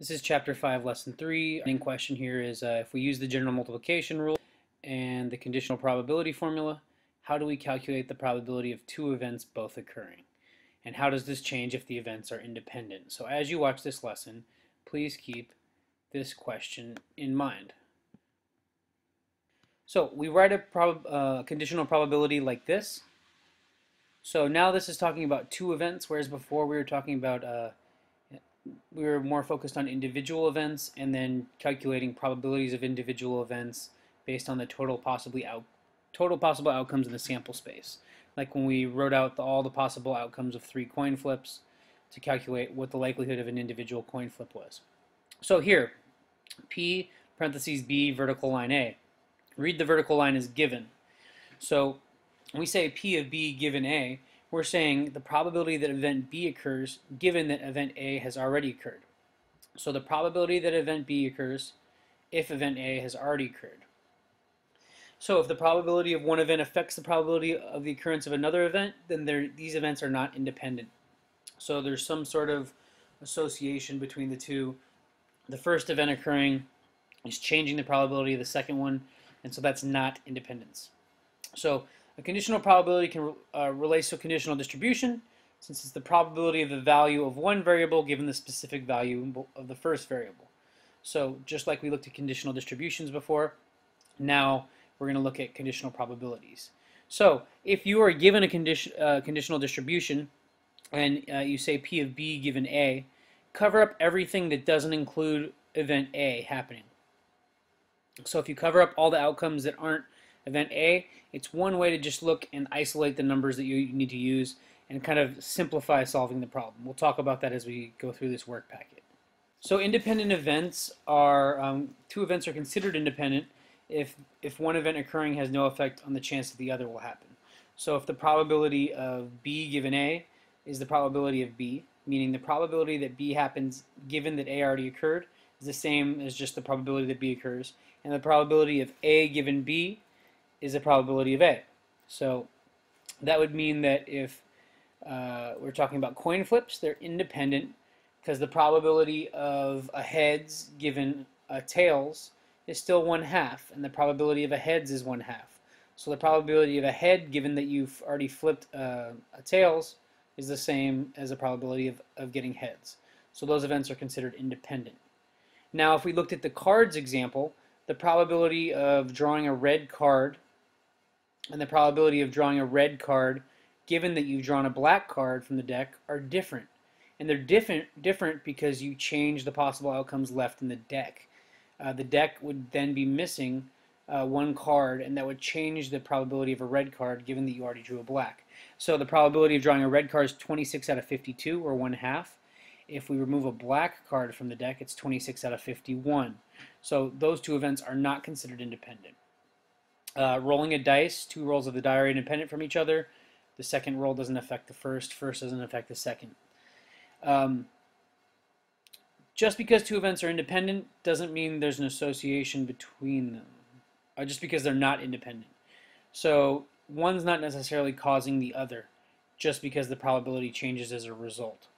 This is Chapter 5, Lesson 3. The main question here is if we use the general multiplication rule and the conditional probability formula, how do we calculate the probability of two events both occurring? And how does this change if the events are independent? So as you watch this lesson, please keep this question in mind. So we write a conditional probability like this. So now this is talking about two events, whereas before we were talking about we were more focused on individual events and then calculating probabilities of individual events based on the total possible outcomes in the sample space. Like when we wrote out all the possible outcomes of 3 coin flips to calculate what the likelihood of an individual coin flip was. So here, P parentheses B vertical line A. Read the vertical line as given. So when we say P of B given A, we're saying the probability that event B occurs given that event A has already occurred. So the probability that event B occurs if event A has already occurred. So if the probability of one event affects the probability of the occurrence of another event, then these events are not independent. So there's some sort of association between the two. The first event occurring is changing the probability of the second one, and so that's not independence. So a conditional probability can relate to a conditional distribution, since it's the probability of the value of one variable given the specific value of the first variable. So just like we looked at conditional distributions before, now we're going to look at conditional probabilities. So if you are given a conditional distribution and you say P of B given A, cover up everything that doesn't include event A happening. So if you cover up all the outcomes that aren't event A, it's one way to just look and isolate the numbers that you need to use and kind of simplify solving the problem. We'll talk about that as we go through this work packet. So independent events are, two events are considered independent if one event occurring has no effect on the chance that the other will happen. So if the probability of B given A is the probability of B, meaning the probability that B happens given that A already occurred is the same as just the probability that B occurs, and the probability of A given B is the probability of A. So that would mean that if we're talking about coin flips, they're independent because the probability of a heads given a tails is still 1/2, and the probability of a heads is 1/2. So the probability of a head given that you've already flipped a tails is the same as the probability of getting heads. So those events are considered independent. Now if we looked at the cards example, the probability of drawing a red card and the probability of drawing a red card given that you've drawn a black card from the deck are different. And they're different because you change the possible outcomes left in the deck. The deck would then be missing one card, and that would change the probability of a red card given that you already drew a black. So the probability of drawing a red card is 26 out of 52, or 1/2. If we remove a black card from the deck, it's 26 out of 51. So those two events are not considered independent. Rolling a dice, 2 rolls of the die are independent from each other. The second roll doesn't affect the first doesn't affect the second. Just because two events are independent doesn't mean there's an association between them, just because they're not independent. So one's not necessarily causing the other, just because the probability changes as a result.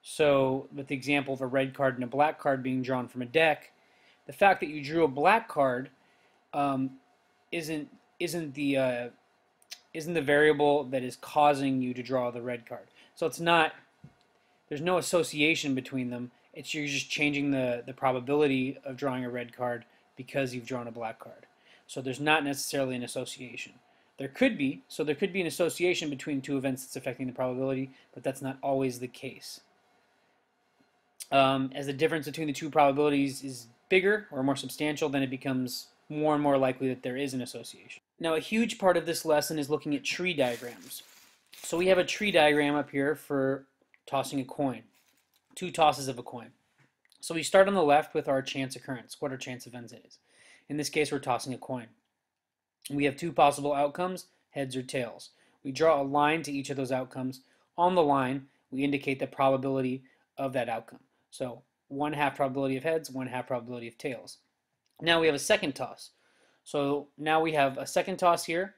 So with the example of a red card and a black card being drawn from a deck, the fact that you drew a black card isn't the variable that is causing you to draw the red card. So it's not, there's no association between them. You're just changing the probability of drawing a red card because you've drawn a black card. So there's not necessarily an association. There could be, so there could be an association between two events that's affecting the probability, but that's not always the case. As the difference between the two probabilities is bigger or more substantial, then it becomes more and more likely that there is an association. Now a huge part of this lesson is looking at tree diagrams. So we have a tree diagram up here for tossing a coin. 2 tosses of a coin. So we start on the left with our chance occurrence, what our chance events is. In this case, we're tossing a coin. We have 2 possible outcomes, heads or tails. We draw a line to each of those outcomes. On the line, we indicate the probability of that outcome. So 1/2 probability of heads, 1/2 probability of tails. Now we have a second toss. So now we have a second toss here.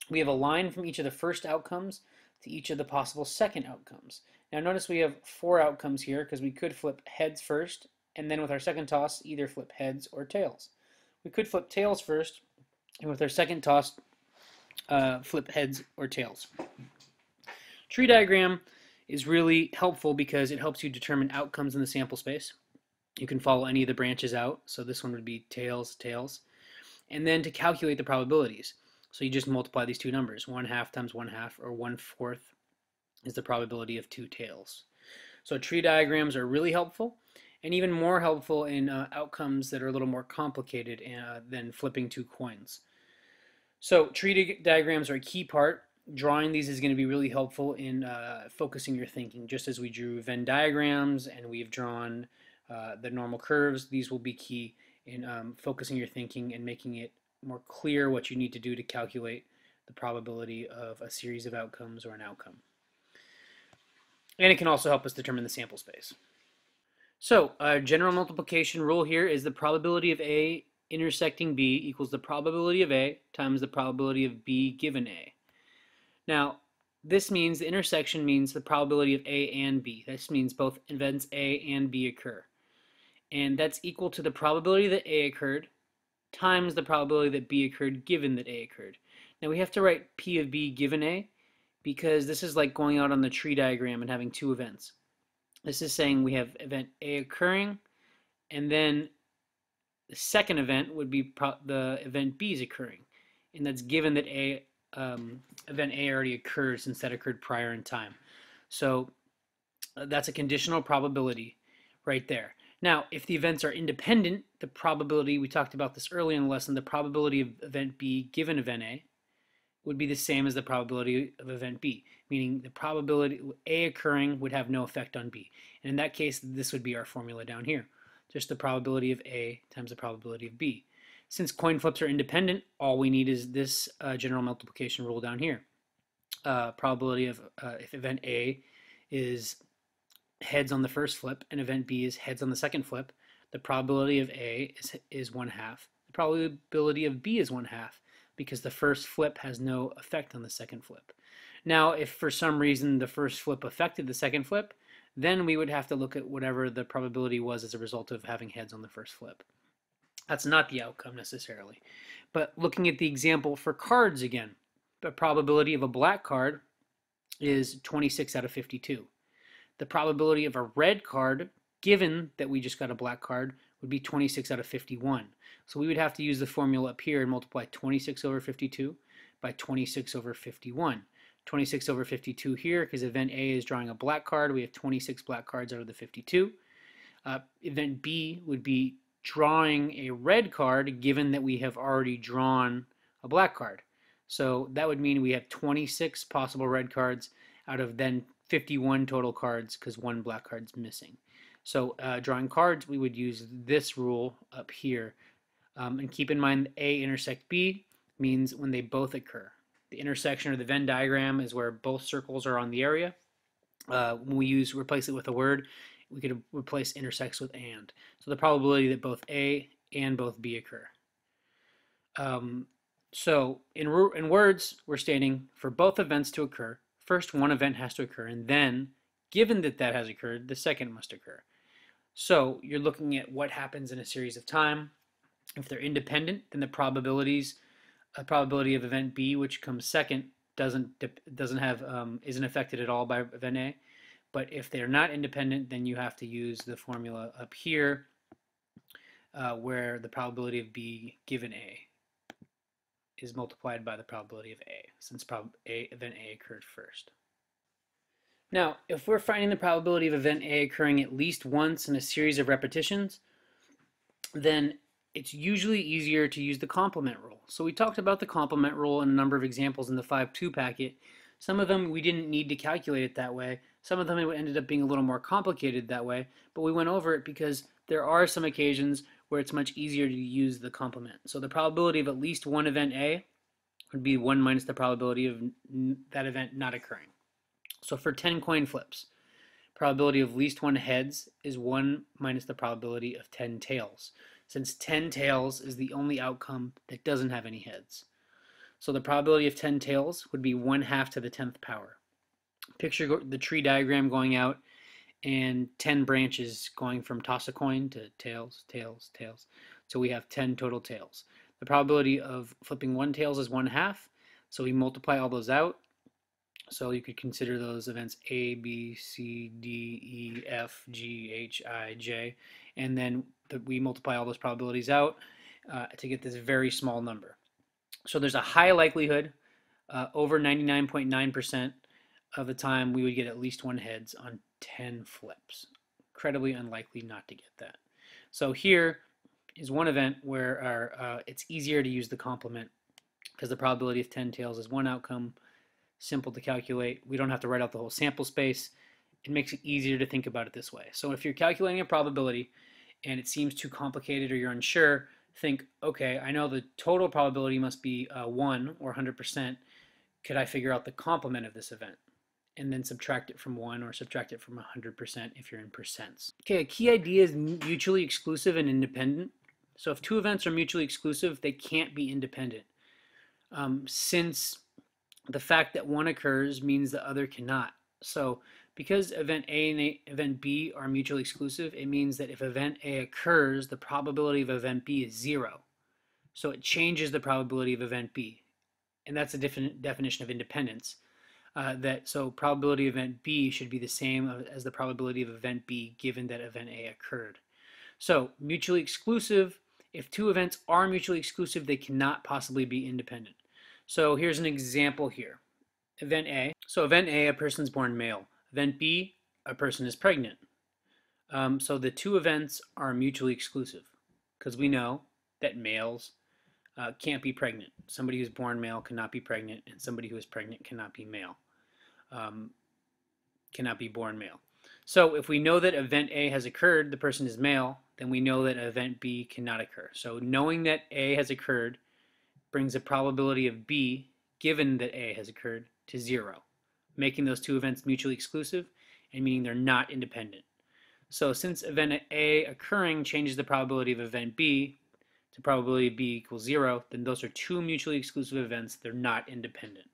We have a line from each of the first outcomes to each of the possible second outcomes. Now notice we have 4 outcomes here because we could flip heads first, and then with our second toss, either flip heads or tails. We could flip tails first, and with our second toss, flip heads or tails. Tree diagram is really helpful because it helps you determine outcomes in the sample space. You can follow any of the branches out, so this one would be tails, tails. And then to calculate the probabilities. So you just multiply these two numbers, 1/2 times 1/2, or 1/4 is the probability of 2 tails. So tree diagrams are really helpful, and even more helpful in outcomes that are a little more complicated than flipping 2 coins. So tree diagrams are a key part. Drawing these is going to be really helpful in focusing your thinking. Just as we drew Venn diagrams and we've drawn the normal curves, these will be key in focusing your thinking and making it more clear what you need to do to calculate the probability of a series of outcomes or an outcome. And it can also help us determine the sample space. So our general multiplication rule here is the probability of A intersecting B equals the probability of A times the probability of B given A. Now, this means the intersection means the probability of A and B. This means both events A and B occur. And that's equal to the probability that A occurred times the probability that B occurred given that A occurred. Now we have to write P of B given A because this is like going out on the tree diagram and having 2 events. This is saying we have event A occurring, and then the second event would be the event B is occurring. And that's given that event A already occurred since that occurred prior in time. So that's a conditional probability right there. Now, if the events are independent, the probability, we talked about this earlier in the lesson, the probability of event B given event A would be the same as the probability of event B, meaning the probability A occurring would have no effect on B. And in that case, this would be our formula down here. Just the probability of A times the probability of B. Since coin flips are independent, all we need is this general multiplication rule down here. Probability of if event A is heads on the first flip and event B is heads on the second flip, the probability of A is 1/2. The probability of B is 1/2 because the first flip has no effect on the second flip. Now, if for some reason the first flip affected the second flip, then we would have to look at whatever the probability was as a result of having heads on the first flip. That's not the outcome necessarily. But looking at the example for cards again, the probability of a black card is 26 out of 52. The probability of a red card, given that we just got a black card, would be 26 out of 51. So we would have to use the formula up here and multiply 26 over 52 by 26 over 51. 26 over 52 here, because event A is drawing a black card. We have 26 black cards out of the 52. Event B would be drawing a red card, given that we have already drawn a black card. So that would mean we have 26 possible red cards out of then 51 total cards because 1 black card's missing. So drawing cards, we would use this rule up here. And keep in mind A intersect B means when they both occur. The intersection or the Venn diagram is where both circles are on the area. When we replace it with a word, we could replace intersects with and. So the probability that both A and both B occur. So in words, we're stating for both events to occur, first one event has to occur, and then, given that that has occurred, the second must occur. So you're looking at what happens in a series of time. If they're independent, then the probability of event B, which comes second, isn't affected at all by event A. But if they're not independent, then you have to use the formula up here, where the probability of B given A is multiplied by the probability of A, since event A occurred first. Now, if we're finding the probability of event A occurring at least once in a series of repetitions, then it's usually easier to use the complement rule. So we talked about the complement rule in a number of examples in the 5.2 packet. Some of them we didn't need to calculate it that way. Some of them it ended up being a little more complicated that way, but we went over it because there are some occasions where it's much easier to use the complement. So the probability of at least one event A would be 1 minus the probability of that event not occurring. So for 10 coin flips, probability of at least one heads is 1 minus the probability of 10 tails, since 10 tails is the only outcome that doesn't have any heads. So the probability of 10 tails would be 1/2 to the 10th power. Picture the tree diagram going out and 10 branches going from toss a coin to tails, tails, tails. So we have 10 total tails. The probability of flipping one tails is 1/2. So we multiply all those out. So you could consider those events A, B, C, D, E, F, G, H, I, J. And then we multiply all those probabilities out to get this very small number. So there's a high likelihood, over 99.9% of the time, we would get at least one heads on 10 flips. Incredibly unlikely not to get that. So here is one event where it's easier to use the complement because the probability of 10 tails is one outcome, simple to calculate. We don't have to write out the whole sample space. It makes it easier to think about it this way. So if you're calculating a probability and it seems too complicated or you're unsure, think, okay, I know the total probability must be 1 or 100%. Could I figure out the complement of this event? And then subtract it from 1 or subtract it from 100% if you're in percents. Okay, a key idea is mutually exclusive and independent. So if two events are mutually exclusive, they can't be independent. Since the fact that one occurs means the other cannot. So because event A and event B are mutually exclusive, it means that if event A occurs, the probability of event B is 0. So it changes the probability of event B. And that's a different definition of independence. So probability of event B should be the same as the probability of event B given that event A occurred. So mutually exclusive, if two events are mutually exclusive, they cannot possibly be independent. So here's an example here. Event A. So event A, a person's born male. Event B, a person is pregnant. So the two events are mutually exclusive because we know that males can't be pregnant. Somebody who's born male cannot be pregnant, and somebody who is pregnant cannot be male. Cannot be born male. So if we know that event A has occurred, the person is male, then we know that event B cannot occur. So knowing that A has occurred brings the probability of B, given that A has occurred, to 0, making those two events mutually exclusive and meaning they're not independent. So since event A occurring changes the probability of event B to probability B equals 0, then those are two mutually exclusive events. They're not independent.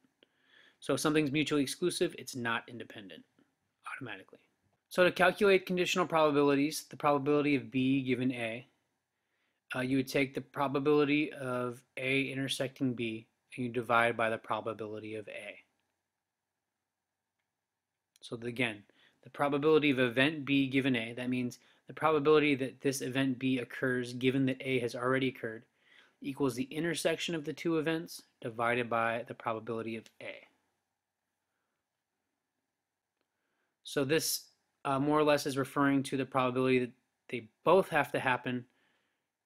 So if something's mutually exclusive, it's not independent automatically. So to calculate conditional probabilities, the probability of B given A, you would take the probability of A intersecting B and you divide by the probability of A. So again, the probability of event B given A, that means the probability that this event B occurs given that A has already occurred, equals the intersection of the two events divided by the probability of A. So this more or less is referring to the probability that they both have to happen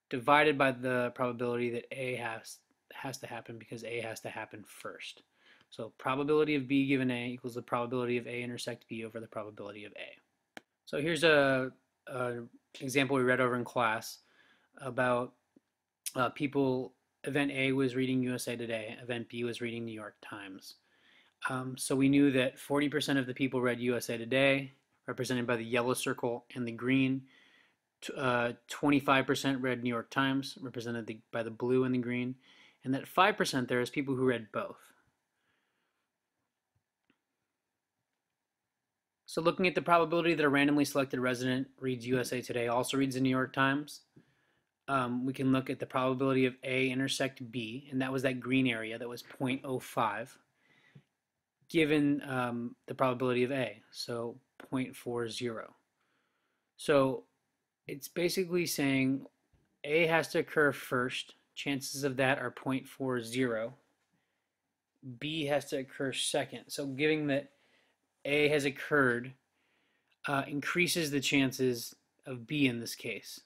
divided by the probability that A has to happen because A has to happen first. So probability of B given A equals the probability of A intersect B over the probability of A. So here's a example we read over in class about people. Event A was reading USA Today, event B was reading New York Times. So we knew that 40% of the people read USA Today, represented by the yellow circle and the green. 25% read New York Times, represented by the blue and the green. And that 5% there is people who read both. So looking at the probability that a randomly selected resident reads USA Today also reads the New York Times, we can look at the probability of A intersect B, and that was that green area that was 0.05, given the probability of A, so 0.40. So it's basically saying A has to occur first. Chances of that are 0.40. B has to occur second. So giving that A has occurred increases the chances of B in this case.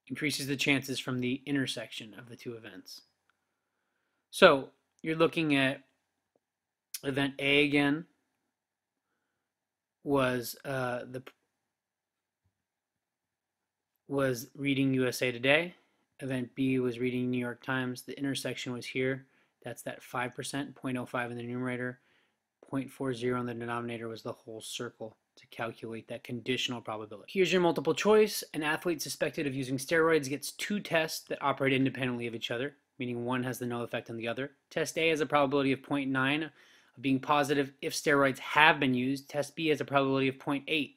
Increases the chances from the intersection of the two events. So you're looking at event A again was reading USA Today. Event B was reading New York Times. The intersection was here. That's that 5%, 0.05 in the numerator, 0.40 in the denominator was the whole circle to calculate that conditional probability. Here's your multiple choice. An athlete suspected of using steroids gets two tests that operate independently of each other. meaning one has the null effect on the other. Test A has a probability of 0.9 of being positive if steroids have been used. Test B has a probability of 0.8